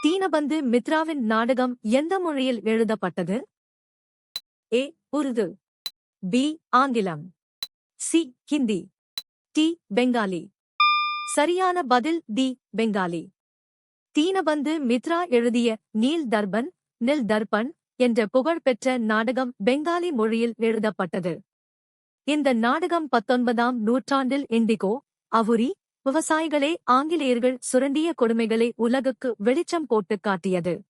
தீனபந்து மித்ராவின் நாடகம் எந்த மொழியில் எழுதப்பட்டது? ஏ. உருது. பி. ஆங்கிலம். சி. ஹிந்தி. டி. பெங்காலி. சரியான பதில் டி. பெங்காலி. தீனபந்து மித்ரா எழுதிய நீல் தர்பன் என்ற புகழ்பெற்ற நாடகம் பெங்காலி மொழியில் எழுதப்பட்டது. இந்த நாடகம் 19ஆம் நூற்றாண்டில் இண்டிகோ, அவுரி, விவசாயிகளே ஆங்கிலேயர்கள் சுரண்டிய கொடுமைகளை உலகுக்கு வெளிச்சம் போட்டுக் காட்டியது.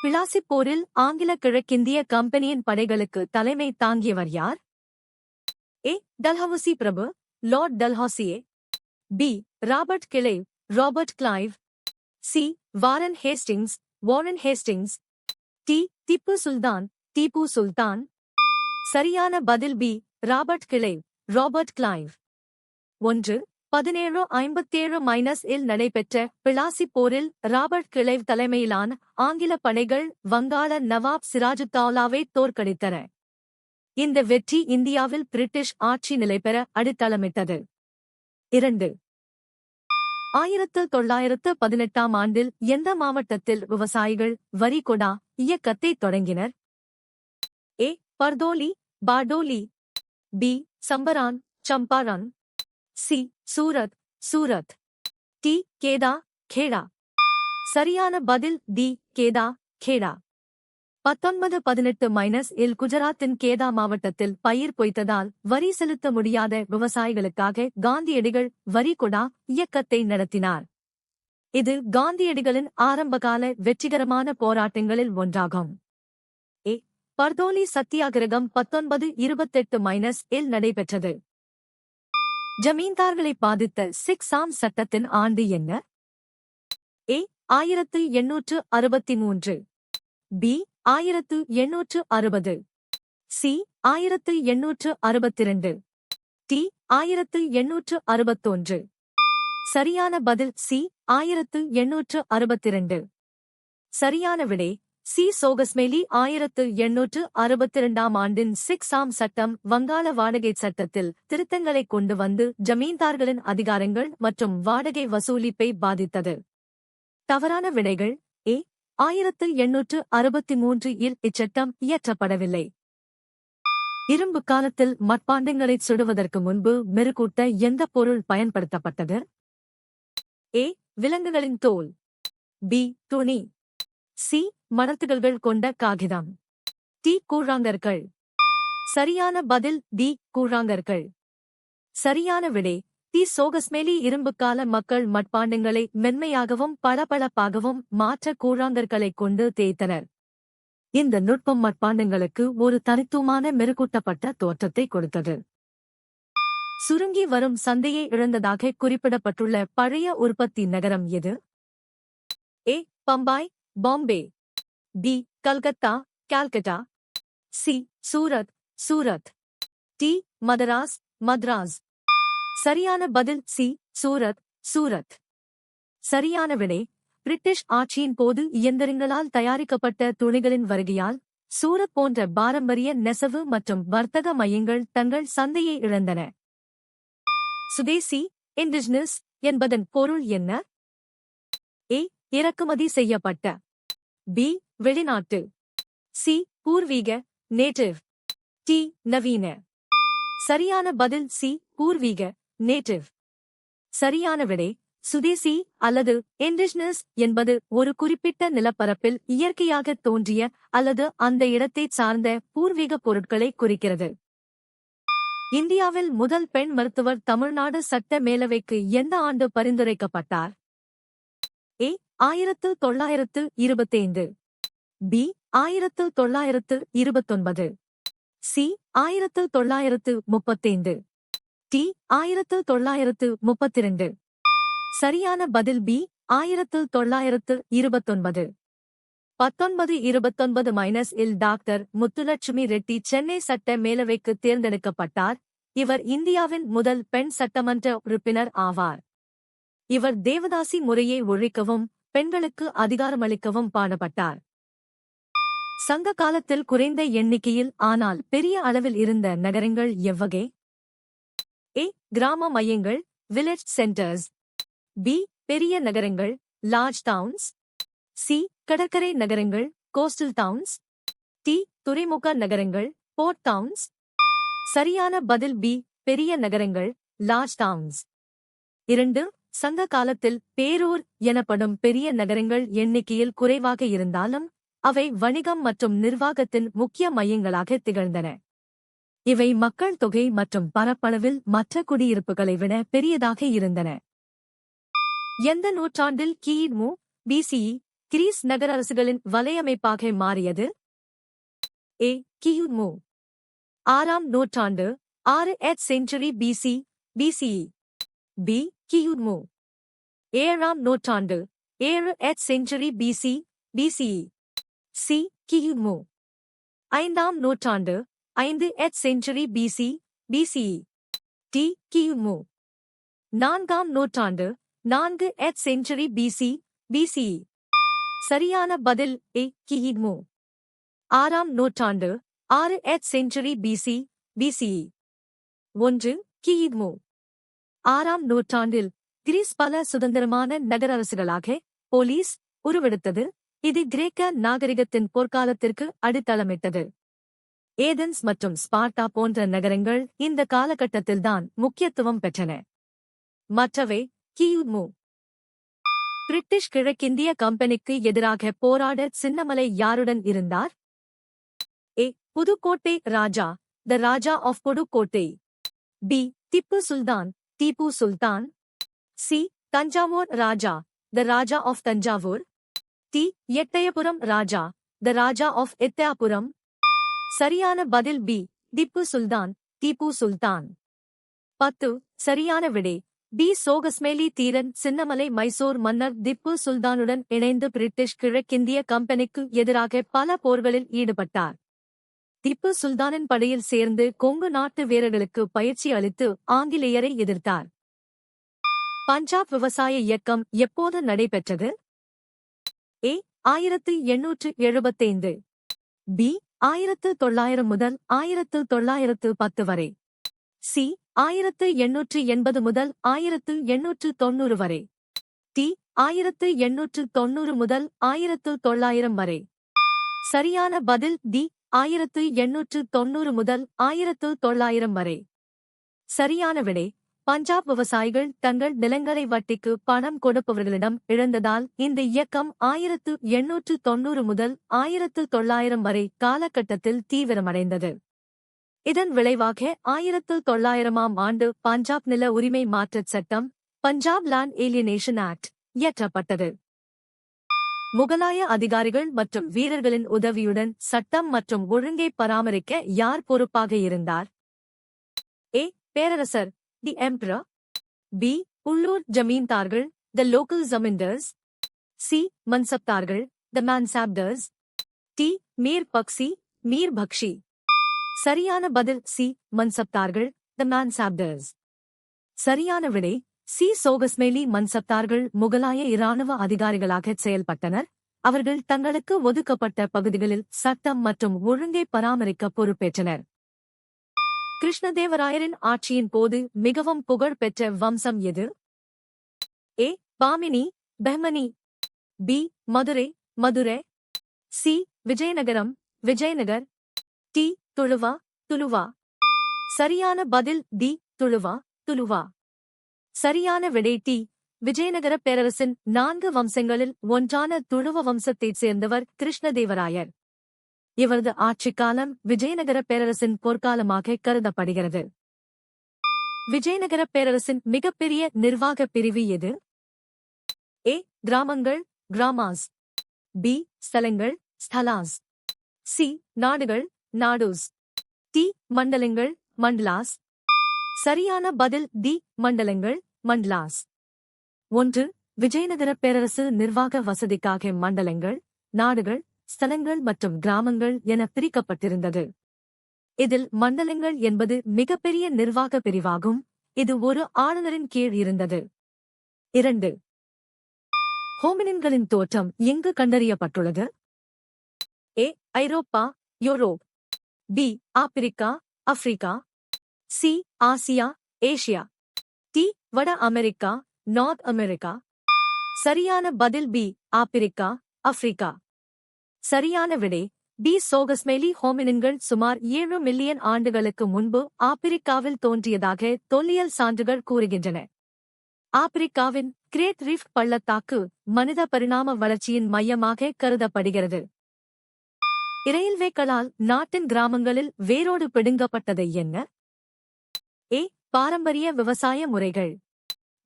பிளாசிப் போரில் ஆங்கில கிழக்கிந்திய கம்பெனியின் படைகளுக்கு தலைமை தாங்கியவர் யார்? ஏ. டல்ஹவுசி பிரபு, லார்ட் டல்ஹவுசியே. B. Robert Clive. C. Warren Hastings. D. Tipu Sultan. சரியான பதில் பி. Robert Clive. 1. 1757 இல் நடைபெற்ற பிளாசிப் போரில் ராபர்ட் கிளைவ் தலைமையிலான ஆங்கில படைகள் வங்காள நவாப் சிராஜுத்தௌலாவை தோற்கடித்தன. இந்த வெற்றி இந்தியாவில் பிரிட்டிஷ் ஆட்சி நிலைபெற அடித்தளமிட்டது. 2. 1918ஆம் ஆண்டில் எந்த மாவட்டத்தில் விவசாயிகள் வரி கொடா இயக்கத்தை தொடங்கினர்? A. Bardoli, Bardoli. B. Champaran, Champaran. C. Surat. D. Kheda. சரியான பதில் டி. கேடா. 1918 இல் குஜராத்தின் கேதா மாவட்டத்தில் பயிர் பொய்த்ததால் வரி செலுத்த முடியாத விவசாயிகளுக்காக காந்தியடிகள் வரி கொடா இயக்கத்தை நடத்தினார். இது காந்தியடிகளின் ஆரம்பகால வெற்றிகரமான போராட்டங்களில் ஒன்றாகும். ஏ. பர்தோலி சத்தியாகிரகம் 1928 இல் நடைபெற்றது. ஜமீன்தார்களை பாதித்த 6ஆம் சட்டத்தின் ஆண்டு என்ன? ஏ. 1863. பி. 1860. சி. 1862. டி. 1861. சரியான பதில் சி. 1862. சரியான விடை சி. சோகஸ்மேலி. 1862ஆம் ஆண்டின் 6ஆம் சட்டம் வங்காள வாடகை சட்டத்தில் திருத்தங்களைக் கொண்டு வந்து ஜமீன்தார்களின் அதிகாரங்கள் மற்றும் வாடகை வசூலிப்பை பாதித்தது. தவறான விடைகள். ஏ. 1863 இல் இச்சட்டம் இயற்றப்படவில்லை. இரும்பு காலத்தில் மட்பாண்டங்களைச் சுடுவதற்கு முன்பு மெருகூட்ட எந்த பொருள் பயன்படுத்தப்பட்டது? ஏ. விலங்குகளின் தோல். பி. துணி. சி. மணத்துகள்கள் கொண்ட காகிதம். டி. கூழாங்கற்கள். சரியான பதில் டி. கூழாங்கற்கள். சரியான விடை டி. சோகஸ்மேலி. இரும்புக்கால மக்கள் மட்பாண்டங்களை மென்மையாகவும் பளபளப்பாகவும் மாற்ற கூழாங்கற்களைக் கொண்டு தேய்த்தனர். இந்த நுட்பம் மட்பாண்டங்களுக்கு ஒரு தனித்துவமான மெருகூட்டப்பட்ட தோற்றத்தை கொடுத்தது. சுருங்கி வரும் சந்தையை இழந்ததாக குறிப்பிடப்பட்டுள்ள பழைய உற்பத்தி நகரம் எது? A. Bombay, Bombay. B. Calcutta, Calcutta. C. Surat. D. Madras. சரியான பதில் சி. சூரத். சரியான விடை பிரிட்டிஷ் ஆட்சியின் போது இயந்திரங்களால் தயாரிக்கப்பட்ட துணிகளின் வருகையால் சூரத் போன்ற பாரம்பரிய நெசவு மற்றும் வர்த்தக மையங்கள் தங்கள் சந்தையை இழந்தன. சுதேசி இண்டிஜினஸ் என்பதன் பொருள் என்ன? ஏ. இறக்குமதி செய்யப்பட்ட. பி. வெளிநாட்டு. சி. பூர்வீக நேட்டிவ். டி. நவீன. சரியான பதில் சி. பூர்வீக நேட்டிவ். சரியான விடை சுதேசி அல்லது இண்டிஜினஸ் என்பது ஒரு குறிப்பிட்ட நிலப்பரப்பில் இயற்கையாக தோன்றிய அல்லது அந்த இடத்தைச் சார்ந்த பூர்வீக பொருட்களை குறிக்கிறது. இந்தியாவில் முதல் பெண் மருத்துவர் தமிழ்நாடு சட்ட மேலவைக்கு எந்த ஆண்டு பரிந்துரைக்கப்பட்டார்? ஏ. 1925. பி. 1929. சி. 1935. டி. 1932. சரியான பதில் பி. 1929. 1929 இல் டாக்டர் முத்துலட்சுமி ரெட்டி சென்னை சட்ட மேலவைக்கு தேர்ந்தெடுக்கப்பட்டார். இவர் இந்தியாவின் முதல் பெண் சட்டமன்ற உறுப்பினர் ஆவார். இவர் தேவதாசி முறையை ஒழிக்கவும் பெண்களுக்கு அதிகாரமளிக்கவும் பாடுபட்டார். சங்க காலத்தில் குறைந்த எண்ணிக்கையில் ஆனால் பெரிய அளவில் இருந்த நகரங்கள் எவ்வகை? ஏ. கிராம மையங்கள், வில்லேஜ் சென்டர்ஸ். பி. பெரிய நகரங்கள், லார்ஜ் டவுன்ஸ். சி. கடற்கரை நகரங்கள், கோஸ்டல் டவுன்ஸ். டி. துறைமுக நகரங்கள், போர்ட் டவுன்ஸ். சரியான பதில் பி. பெரிய நகரங்கள், லார்ஜ் டவுன்ஸ். 2. சங்க காலத்தில் பேரூர் எனப்படும் பெரிய நகரங்கள் எண்ணிக்கையில் குறைவாக இருந்தாலும் அவை வணிகம் மற்றும் நிர்வாகத்தின் முக்கிய மையங்களாக திகழ்ந்தன. இவை மக்கள் தொகை மற்றும் பரப்பளவில் மற்ற குடியிருப்புகளை விட பெரியதாக இருந்தன. எந்த நூற்றாண்டில் கிமு பிசிஇ கிரீஸ் நகரரசுகளின் வலையமைப்பாக மாறியது? ஏ. கிமு 6ஆம் நூற்றாண்டு 6th செஞ்சுரி பிசிஇ. பி. கிமு 7ஆம் நூற்றாண்டு 7th செஞ்சுரி பிசிஇ. சி. கிமு 5ஆம் நூற்றாண்டு 5th செஞ்சுரி பிசிஇ. டி. கிமு 4ஆம் நூற்றாண்டு 4th செஞ்சுரி பிசிஇ. சரியான பதில் ஏ. கிமு 6ஆம் நூற்றாண்டு 6th செஞ்சுரி பிசிஇ. 1. கிமு 6ஆம் நூற்றாண்டில் கிரீஸ் பல சுதந்திரமான நகரரசுகளாக போலீஸ் உருவெடுத்தது. இது கிரேக்க நாகரிகத்தின் பொற்காலத்திற்கு அடித்தளமிட்டது. ஏதென்ஸ் மற்றும் ஸ்பார்ட்டா போன்ற நகரங்கள் இந்த காலகட்டத்தில்தான் முக்கியத்துவம் பெற்றன. மற்றவை கிமு. பிரிட்டிஷ் கிழக்கிந்திய கம்பெனிக்கு எதிராக போராட சின்னமலை யாருடன் இருந்தார்? ஏ. புதுக்கோட்டை ராஜா, the raja of Pudukkottai. B. Tipu Sultan, Tipu Sultan. C. Thanjavur ராஜா, the raja of Thanjavur. D. Ettayapuram ராஜா, த ராஜா ஆஃப் எட்டயபுரம். சரியான பதில் பி. திப்பு சுல்தான், திப்பு சுல்தான். 10. சரியான விடை பி. சோகஸ்மேலி தீரன் சின்னமலை மைசூர் மன்னர் திப்பு சுல்தானுடன் இணைந்து பிரிட்டிஷ் கிழக்கிந்திய கம்பெனிக்கு எதிராக பல போர்களில் ஈடுபட்டார். திப்பு சுல்தானின் படையில் சேர்ந்து கொங்கு நாட்டு வீரர்களுக்கு பயிற்சி அளித்து ஆங்கிலேயரை எதிர்த்தார். பஞ்சாப் விவசாய இயக்கம் எப்போது நடைபெற்றது? ஏ. 1875. பி. 1900 முதல் 1910 வரை. சி. 1880 முதல் 1890 வரை. டி. 1890 முதல் 1900 வரை. சரியான பதில் டி. 1890 முதல் 1900 வரை. சரியான விடை பஞ்சாப் விவசாயிகள் தங்கள் நிலங்களை வட்டிக்கு பணம் கொடுப்பவர்களிடம் இழந்ததால் இந்த இயக்கம் 1890 முதல் 1900 வரை காலகட்டத்தில் தீவிரமடைந்தது. இதன் விளைவாக 1900ஆம் ஆண்டு பஞ்சாப் நில உரிமை மாற்றச் சட்டம், பஞ்சாப் லேண்ட் ஏலியனேஷன் ஆக்ட் இயற்றப்பட்டது. முகலாய அதிகாரிகள் மற்றும் வீரர்களின் உதவியுடன் சட்டம் மற்றும் ஒழுங்கை பராமரிக்க யார் பொறுப்பாக இருந்தார்? ஏ. பேரரசர், தி எம்பரர். பி. உள்ளூர் ஜமீன்தார்கள், த லோக்கல் ஜமீன்தார்ஸ். சி. மன்சப்தார்கள், த மான்சாப்டர்ஸ். டி. மீர் பக்சி, மீர் பக்ஷி. சரியான பதில் சி. மன்சப்தார்கள், த மான்சாப்டர்ஸ். சரியான விடை சி. சோகஸ்மேலி மன்சப்தார்கள் முகலாய இராணுவ அதிகாரிகளாக செயல்பட்டனர். அவர்கள் தங்களுக்கு ஒதுக்கப்பட்ட பகுதிகளில் சட்டம் மற்றும் ஒழுங்கை பராமரிக்க பொறுப்பேற்றனர். கிருஷ்ணதேவராயரின் ஆட்சியின் போது மிகவும் புகழ் பெற்ற வம்சம் எது? A. Bahmani, Bahmani. B. Madurai, Madurai. C. Vijayanagaram, Vijayanagar. D. Tuluva, Tuluva. சரியான பதில் டி. துளுவா, துளுவா. சரியான விடை டி. விஜயநகர பேரரசின் 4 வம்சங்களில் ஒன்றான துளுவ வம்சத்தைச் சேர்ந்தவர் கிருஷ்ணதேவராயர். இவரது ஆட்சிக்காலம் விஜயநகர பேரரசின் பொற்காலமாக கருதப்படுகிறது. விஜயநகர பேரரசின் மிகப்பெரிய நிர்வாக பிரிவு எது? ஏ. கிராமங்கள், கிராமாஸ். பி. ஸ்தலங்கள், ஸ்தலாஸ். சி. நாடுகள், நாடோஸ். டி. மண்டலங்கள், மண்டலாஸ். சரியான பதில் டி. மண்டலங்கள், மண்டலாஸ். 1. விஜயநகர பேரரசு நிர்வாக வசதிக்காக மண்டலங்கள், நாடுகள், ஸ்தலங்கள் மற்றும் கிராமங்கள் என பிரிக்கப்பட்டிருந்தது. இதில் மண்டலங்கள் என்பது மிகப்பெரிய நிர்வாக பிரிவாகும். இது ஒரு ஆளுநரின் கீழ் இருந்தது. 2. ஹோமினின்களின் தோற்றம் எங்கு கண்டறியப்பட்டுள்ளது? ஏ. ஐரோப்பா, யூரோப். பி. ஆப்பிரிக்கா, ஆப்பிரிக்கா. சி. ஆசியா, ஏசியா. டி. வட அமெரிக்கா, நார்த் அமெரிக்கா. சரியான பதில் பி. ஆப்பிரிக்கா, ஆப்பிரிக்கா. சரியான விடை பி. சோகஸ்மெலி ஹோமினின்கள் சுமார் 7 மில்லியன் ஆண்டுகளுக்கு முன்பு ஆப்பிரிக்காவில் தோன்றியதாக தொல்லியல் சான்றுகள் கூறுகின்றன. ஆப்பிரிக்காவின் கிரேட் ரிஃப்ட் பள்ளத்தாக்கு மனித பரிணாம வளர்ச்சியின் மையமாக கருதப்படுகிறது. இரயில்வேக்களால் நாட்டின் கிராமங்களில் வேரோடு பிடுங்கப்பட்டது என்ன? ஏ. பாரம்பரிய விவசாய முறைகள்.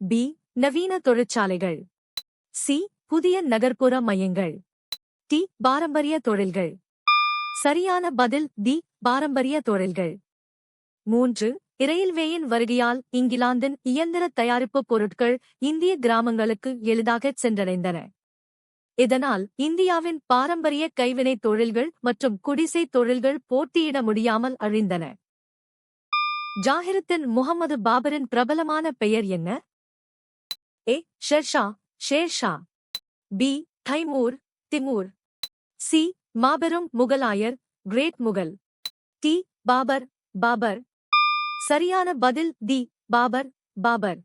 பி. நவீன தொழிற்சாலைகள். சி. புதிய நகர்ப்புற மையங்கள். டி. பாரம்பரிய தொழில்கள். சரியான பதில் டி. பாரம்பரிய தொழில்கள். 3. இரயில்வேயின் வருகையால் இங்கிலாந்தின் இயந்திர தயாரிப்பு பொருட்கள் இந்திய கிராமங்களுக்கு எளிதாகச் சென்றடைந்தன. இதனால் இந்தியாவின் பாரம்பரிய கைவினைத் தொழில்கள் மற்றும் குடிசை தொழில்கள் போட்டியிட முடியாமல் அழிந்தன. ஜாகிருத்தீன் முகமது பாபரின் பிரபலமான பெயர் என்ன? A. Sher Shah Sher Shah. B. Timur Timur. C. மாபெரும் முகலாயர் கிரேட் முகல். டி. பாபர் பாபர். சரியான பதில் டி. பாபர் பாபர்.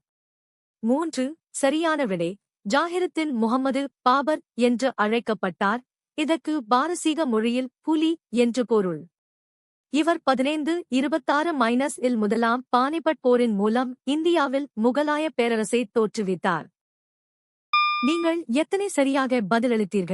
3. சரியான விடை ஜாகிருத்தீன் முகமது பாபர் என்று அழைக்கப்பட்டார். இதற்கு பாரசீக மொழியில் புலி என்று பொருள். இவர் 1526 முதலாம் பானிபட் போரின் மூலம் இந்தியாவில் முகலாய பேரரசை தோற்றுவித்தார். நீங்கள் எத்தனை சரியாக பதிலளித்தீர்கள்?